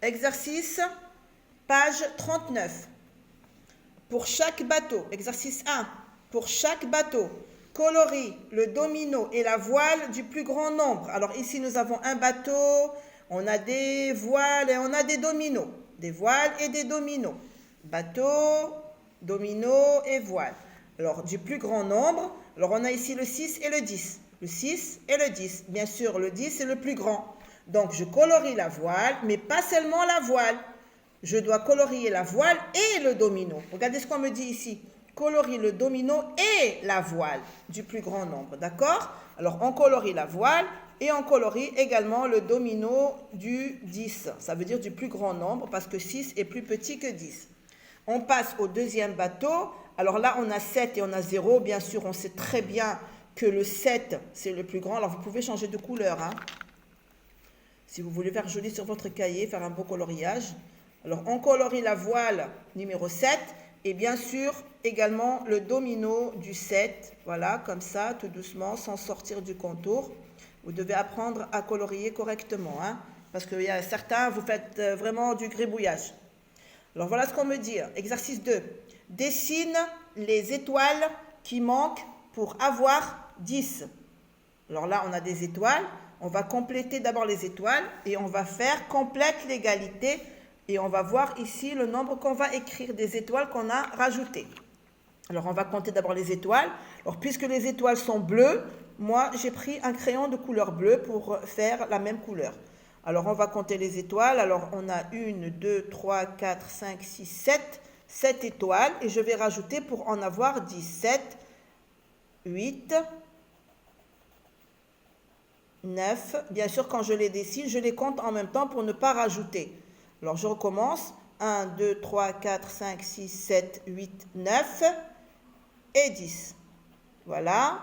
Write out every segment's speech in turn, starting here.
Exercice, page 39. Pour chaque bateau, exercice 1, pour chaque bateau, colorie le domino et la voile du plus grand nombre. Alors ici, nous avons un bateau, on a des voiles et on a des dominos. Des voiles et des dominos. Bateau, domino et voile. Alors, du plus grand nombre, alors on a ici le 6 et le 10. Le 6 et le 10. Bien sûr, le 10 est le plus grand. Donc, je colorie la voile, mais pas seulement la voile. Je dois colorier la voile et le domino. Regardez ce qu'on me dit ici. Colorie le domino et la voile du plus grand nombre. D'accord? Alors, on colorie la voile et on colorie également le domino du 10. Ça veut dire du plus grand nombre parce que 6 est plus petit que 10. On passe au deuxième bateau. Alors là, on a 7 et on a 0. Bien sûr, on sait très bien que le 7, c'est le plus grand. Alors, vous pouvez changer de couleur. Hein. Si vous voulez faire joli sur votre cahier, faire un beau coloriage. Alors, on colorie la voile numéro 7 et bien sûr, également le domino du 7. Voilà, comme ça, tout doucement, sans sortir du contour. Vous devez apprendre à colorier correctement, hein, parce qu'il y a certains, vous faites vraiment du gribouillage. Alors, voilà ce qu'on me dit. Exercice 2. Dessine les étoiles qui manquent pour avoir 10. Alors là, on a des étoiles. On va compléter d'abord les étoiles et on va faire complète l'égalité. Et on va voir ici le nombre qu'on va écrire des étoiles qu'on a rajoutées. Alors, on va compter d'abord les étoiles. Alors, puisque les étoiles sont bleues, moi, j'ai pris un crayon de couleur bleue pour faire la même couleur. Alors, on va compter les étoiles. Alors, on a 1, 2, 3, 4, 5, 6, 7. 7 étoiles. Et je vais rajouter pour en avoir 17, 8, 9. Bien sûr, quand je les dessine, je les compte en même temps pour ne pas rajouter. Alors, je recommence. 1, 2, 3, 4, 5, 6, 7, 8, 9 et 10. Voilà.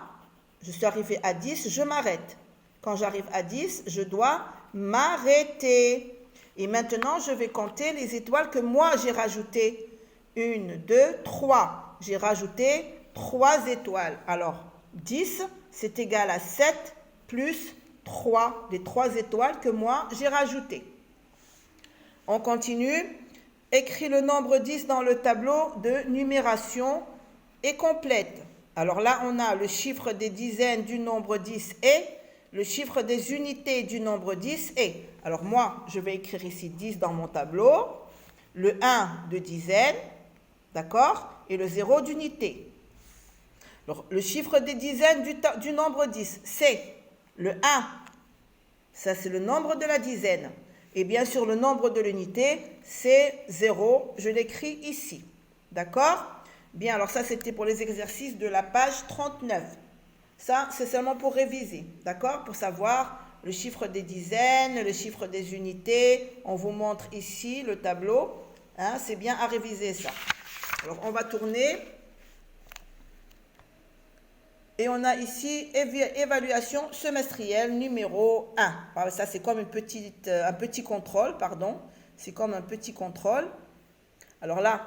Je suis arrivée à 10, je m'arrête. Quand j'arrive à 10, je dois m'arrêter. Et maintenant, je vais compter les étoiles que moi, j'ai rajoutées. 1, 2, 3. J'ai rajouté 3 étoiles. Alors, 10, c'est égal à 7 plus 3. Les 3 étoiles que moi, j'ai rajoutées. On continue. Écris le nombre 10 dans le tableau de numération et complète. Alors là, on a le chiffre des dizaines du nombre 10 et le chiffre des unités du nombre 10 et. Alors moi, je vais écrire ici 10 dans mon tableau, le 1 de dizaine, d'accord, et le 0 d'unité. Alors, le chiffre des dizaines du nombre 10, c'est le 1. Ça, c'est le nombre de la dizaine. Et bien sûr, le nombre de l'unité, c'est 0. Je l'écris ici. D'accord? Bien, alors ça, c'était pour les exercices de la page 39. Ça, c'est seulement pour réviser. D'accord? Pour savoir le chiffre des dizaines, le chiffre des unités. On vous montre ici le tableau. Hein, c'est bien à réviser ça. Alors, on va tourner. Et on a ici évaluation semestrielle numéro 1. Ça, c'est comme un petit contrôle, pardon. C'est comme un petit contrôle. Alors là,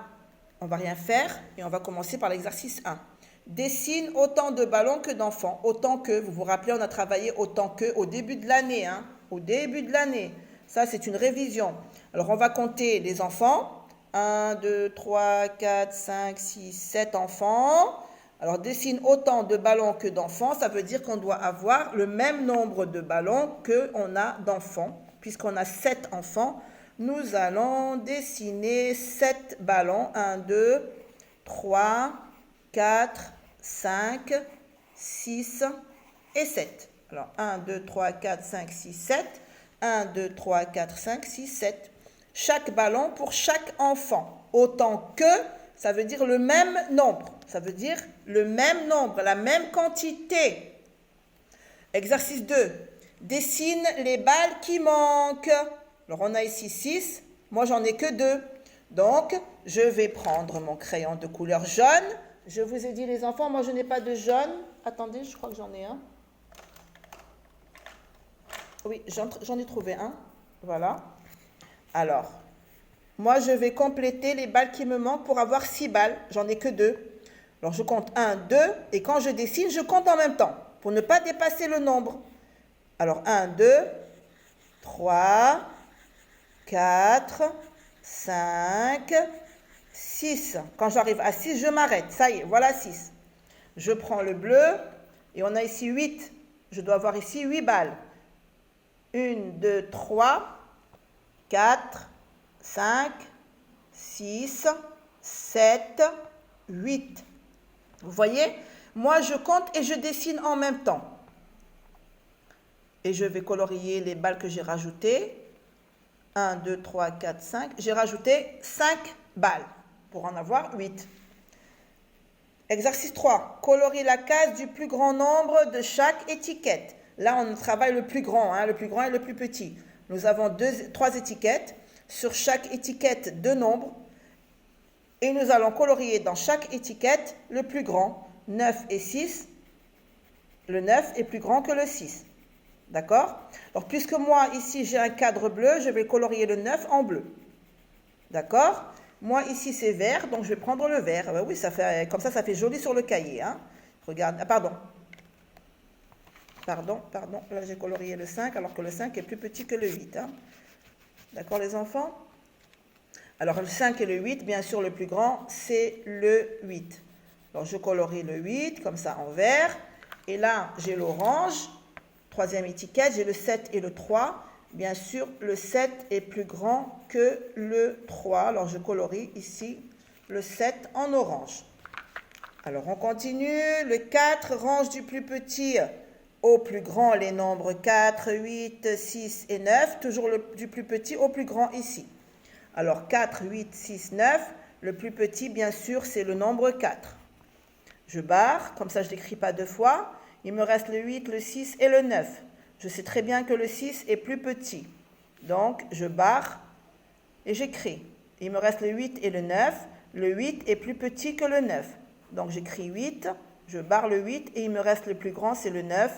on ne va rien faire et on va commencer par l'exercice 1. Dessine autant de ballons que d'enfants. Autant que, vous vous rappelez, on a travaillé autant que au début de l'année. Hein, au début de l'année. Ça, c'est une révision. Alors, on va compter les enfants. 1, 2, 3, 4, 5, 6, 7 enfants. Alors, dessine autant de ballons que d'enfants, ça veut dire qu'on doit avoir le même nombre de ballons qu'on a d'enfants. Puisqu'on a 7 enfants, nous allons dessiner 7 ballons. 1, 2, 3, 4, 5, 6 et 7. Alors, 1, 2, 3, 4, 5, 6, 7. 1, 2, 3, 4, 5, 6, 7. Chaque ballon pour chaque enfant. Autant que, ça veut dire le même nombre. Ça veut dire le même nombre, la même quantité. Exercice 2. Dessine les balles qui manquent. Alors, on a ici 6. Moi, j'en ai que 2. Donc, je vais prendre mon crayon de couleur jaune. Je vous ai dit, les enfants, moi, je n'ai pas de jaune. Attendez, je crois que j'en ai un. Oui, j'en ai trouvé un. Voilà. Alors, moi, je vais compléter les balles qui me manquent pour avoir 6 balles. J'en ai que 2. Alors, je compte 1, 2, et quand je dessine, je compte en même temps, pour ne pas dépasser le nombre. Alors, 1, 2, 3, 4, 5, 6. Quand j'arrive à 6, je m'arrête. Ça y est, voilà 6. Je prends le bleu et on a ici 8. Je dois avoir ici 8 balles. 1, 2, 3, 4, 5, 6, 7, 8. Vous voyez? Moi, je compte et je dessine en même temps. Et je vais colorier les balles que j'ai rajoutées. 1, 2, 3, 4, 5. J'ai rajouté 5 balles pour en avoir 8. Exercice 3. Colorie la case du plus grand nombre de chaque étiquette. Là, on travaille le plus grand, le plus grand et le plus petit. Nous avons 3 étiquettes. Sur chaque étiquette, 2 nombres. Et nous allons colorier dans chaque étiquette le plus grand, 9 et 6. Le 9 est plus grand que le 6. D'accord? Alors, puisque moi, ici, j'ai un cadre bleu, je vais colorier le 9 en bleu. D'accord? Moi, ici, c'est vert, donc je vais prendre le vert. Ah ben oui, comme ça fait joli sur le cahier. Hein? Regarde, pardon. Là, j'ai colorié le 5, alors que le 5 est plus petit que le 8. Hein? D'accord, les enfants? Alors, le 5 et le 8, bien sûr, le plus grand, c'est le 8. Alors, je colorie le 8, comme ça, en vert. Et là, j'ai l'orange. Troisième étiquette, j'ai le 7 et le 3. Bien sûr, le 7 est plus grand que le 3. Alors, je colorie ici le 7 en orange. Alors, on continue. Le 4 range du plus petit au plus grand les nombres 4, 8, 6 et 9. Toujours du plus petit au plus grand ici. Alors, 4, 8, 6, 9. Le plus petit, bien sûr, c'est le nombre 4. Je barre, comme ça je ne l'écris pas 2 fois. Il me reste le 8, le 6 et le 9. Je sais très bien que le 6 est plus petit. Donc, je barre et j'écris. Il me reste le 8 et le 9. Le 8 est plus petit que le 9. Donc, j'écris 8, je barre le 8 et il me reste le plus grand, c'est le 9.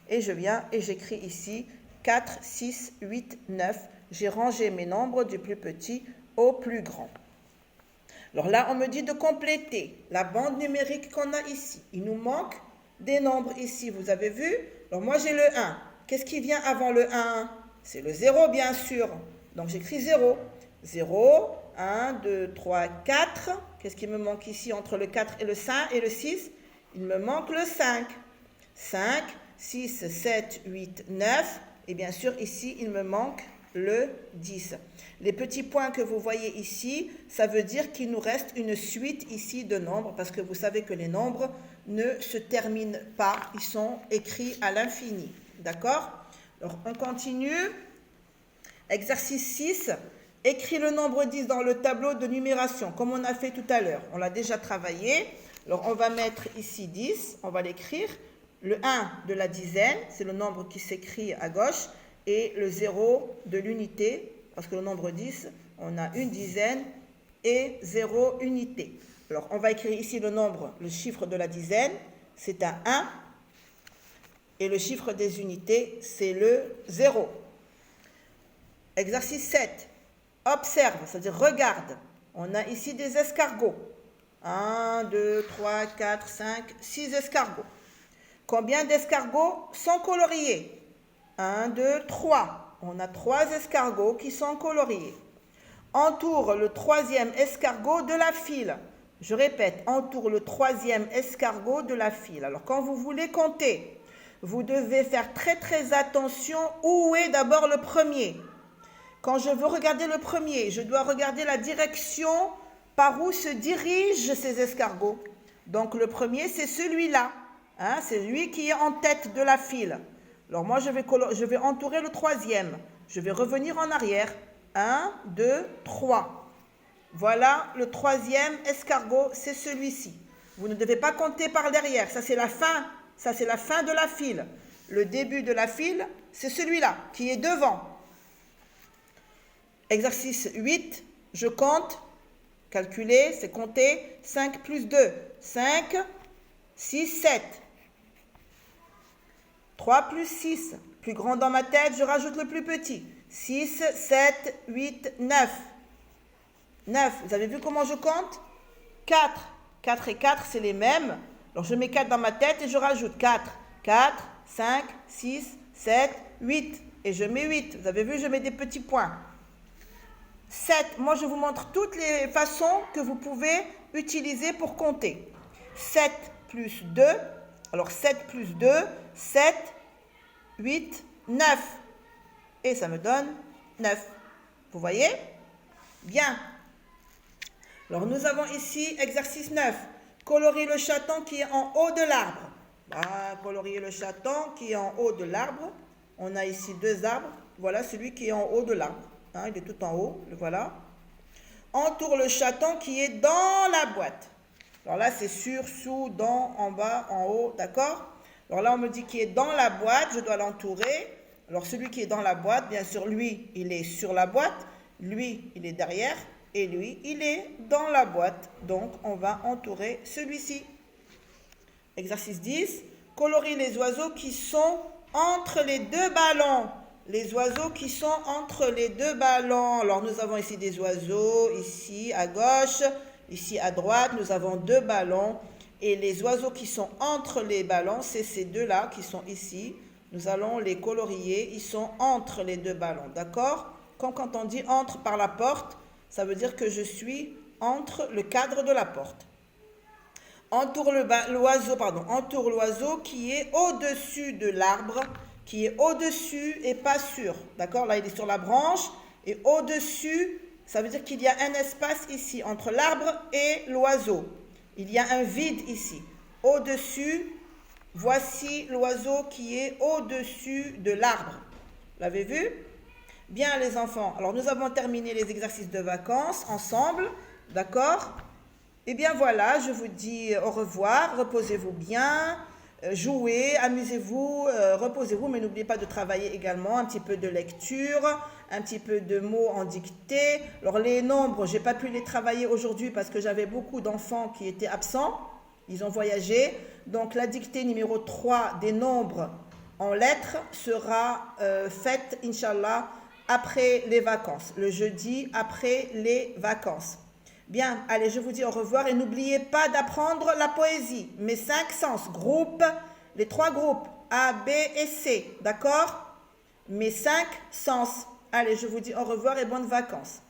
Et je viens et j'écris ici 4, 6, 8, 9. J'ai rangé mes nombres du plus petit au plus grand. Alors là, on me dit de compléter la bande numérique qu'on a ici. Il nous manque des nombres ici, vous avez vu? Alors moi, j'ai le 1. Qu'est-ce qui vient avant le 1? C'est le 0, bien sûr. Donc j'écris 0. 0, 1, 2, 3, 4. Qu'est-ce qui me manque ici entre le 4 et le 5 et le 6? Il me manque le 5. 5, 6, 7, 8, 9. Et bien sûr, ici, il me manque le 10. Les petits points que vous voyez ici, ça veut dire qu'il nous reste une suite ici de nombres, parce que vous savez que les nombres ne se terminent pas, ils sont écrits à l'infini. D'accord? Alors, on continue. Exercice 6. Écris le nombre 10 dans le tableau de numération, comme on a fait tout à l'heure. On l'a déjà travaillé. Alors, on va mettre ici 10, on va l'écrire. Le 1 de la dizaine, c'est le nombre qui s'écrit à gauche, et le 0 de l'unité, parce que le nombre 10, on a une dizaine et 0 unité. Alors, on va écrire ici le chiffre de la dizaine, c'est un 1, et le chiffre des unités, c'est le 0. Exercice 7. Observe, c'est-à-dire regarde. On a ici des escargots. 1, 2, 3, 4, 5, 6 escargots. Combien d'escargots sont coloriés? 1, 2, 3. On a 3 escargots qui sont coloriés. Entoure le 3e escargot de la file. Je répète, entoure le 3e escargot de la file. Alors, quand vous voulez compter, vous devez faire très très attention où est d'abord le premier. Quand je veux regarder le premier, je dois regarder la direction par où se dirigent ces escargots. Donc, le premier, c'est celui-là. C'est lui qui est en tête de la file. Alors moi, je vais entourer le 3e. Je vais revenir en arrière. 1, 2, 3. Voilà le 3e escargot, c'est celui-ci. Vous ne devez pas compter par derrière. Ça, c'est la fin. Ça, c'est la fin de la file. Le début de la file, c'est celui-là qui est devant. Exercice 8. Je compte. Calculer, c'est compter. 5 plus 2. 5, 6, 7. 3 plus 6, plus grand dans ma tête, je rajoute le plus petit. 6, 7, 8, 9. 9, vous avez vu comment je compte? 4. 4 et 4, c'est les mêmes. Alors je mets 4 dans ma tête et je rajoute 4. 4, 5, 6, 7, 8. Et je mets 8. Vous avez vu, je mets des petits points. 7. Moi, je vous montre toutes les façons que vous pouvez utiliser pour compter. 7 plus 2. Alors, 7 plus 2, 7, 8, 9. Et ça me donne 9. Vous voyez? Bien. Alors, nous avons ici exercice 9. Colorier le chaton qui est en haut de l'arbre. Colorier le chaton qui est en haut de l'arbre. On a ici 2 arbres. Voilà celui qui est en haut de l'arbre. Il est tout en haut. Le voilà. Entoure le chaton qui est dans la boîte. Alors là, c'est sur, sous, dans, en bas, en haut. D'accord? Alors là, on me dit qu'il est dans la boîte. Je dois l'entourer. Alors celui qui est dans la boîte, bien sûr, lui, il est sur la boîte. Lui, il est derrière. Et lui, il est dans la boîte. Donc, on va entourer celui-ci. Exercice 10. Colorie les oiseaux qui sont entre les 2 ballons. Les oiseaux qui sont entre les 2 ballons. Alors, nous avons ici des oiseaux, ici à gauche, ici à droite. Nous avons 2 ballons. Et les oiseaux qui sont entre les ballons, c'est ces 2-là qui sont ici. Nous allons les colorier. Ils sont entre les 2 ballons. D'accord? Quand on dit entre par la porte, ça veut dire que je suis entre le cadre de la porte. Entoure l'oiseau qui est au-dessus de l'arbre, qui est au-dessus et pas sur. D'accord? Là, il est sur la branche. Et au-dessus, ça veut dire qu'il y a un espace ici, entre l'arbre et l'oiseau. Il y a un vide ici. Au-dessus, voici l'oiseau qui est au-dessus de l'arbre. L'avez vu? Bien les enfants, alors nous avons terminé les exercices de vacances ensemble, d'accord? Et bien voilà, je vous dis au revoir, reposez-vous bien, jouez, amusez-vous, reposez-vous, mais n'oubliez pas de travailler également un petit peu de lecture, un petit peu de mots en dictée. Alors les nombres, je n'ai pas pu les travailler aujourd'hui parce que j'avais beaucoup d'enfants qui étaient absents, ils ont voyagé. Donc la dictée numéro 3 des nombres en lettres sera faite, Inch'Allah, après les vacances, le jeudi après les vacances. Bien, allez, je vous dis au revoir et n'oubliez pas d'apprendre la poésie. Mes 5 sens, les 3 groupes, A, B et C, d'accord? Mes 5 sens. Allez, je vous dis au revoir et bonnes vacances.